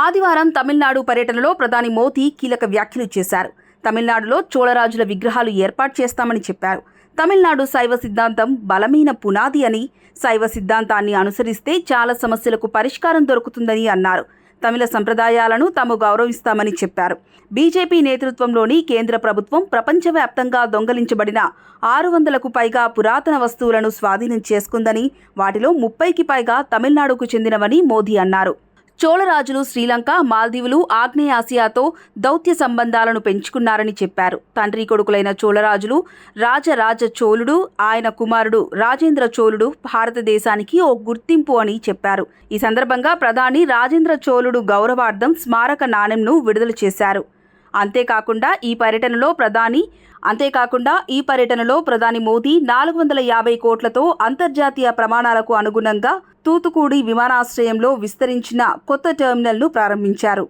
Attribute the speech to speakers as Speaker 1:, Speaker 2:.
Speaker 1: ఆదివారం తమిళనాడు పర్యటనలో ప్రధాని మోదీ కీలక వ్యాఖ్యలు చేశారు. తమిళనాడులో చోళరాజుల విగ్రహాలు ఏర్పాటు చేస్తామని చెప్పారు. తమిళనాడు శైవ సిద్ధాంతం బలమైన పునాది అని, శైవ సిద్ధాంతాన్ని అనుసరిస్తే చాలా సమస్యలకు పరిష్కారం దొరుకుతుందని అన్నారు. తమిళ సంప్రదాయాలను తాము గౌరవిస్తామని చెప్పారు. బీజేపీ నేతృత్వంలోని కేంద్ర ప్రభుత్వం ప్రపంచవ్యాప్తంగా దొంగలించబడిన 600కు పైగా పురాతన వస్తువులను స్వాధీనం చేసుకుందని, వాటిలో 30కి పైగా తమిళనాడుకు చెందినవని మోదీ అన్నారు. చోళరాజులు శ్రీలంక, మాల్దీవులు, ఆగ్నేయాసియాతో దౌత్య సంబంధాలను పెంచుకున్నారని చెప్పారు. తండ్రి కొడుకులైన చోళరాజులు రాజరాజ చోళుడు, ఆయన కుమారుడు రాజేంద్ర చోళుడు భారతదేశానికి ఓ గుర్తింపు అని చెప్పారు. ఈ సందర్భంగా ప్రధాని రాజేంద్ర చోళుడు గౌరవార్థం స్మారక నాణెంను విడుదల చేశారు. అంతేకాకుండా ఈ పర్యటనలో ప్రధాని మోదీ 450 కోట్లతో అంతర్జాతీయ ప్రమాణాలకు అనుగుణంగా తూతుకుడి విమానాశ్రయంలో విస్తరించిన కొత్త టెర్మినల్ను ప్రారంభించారు.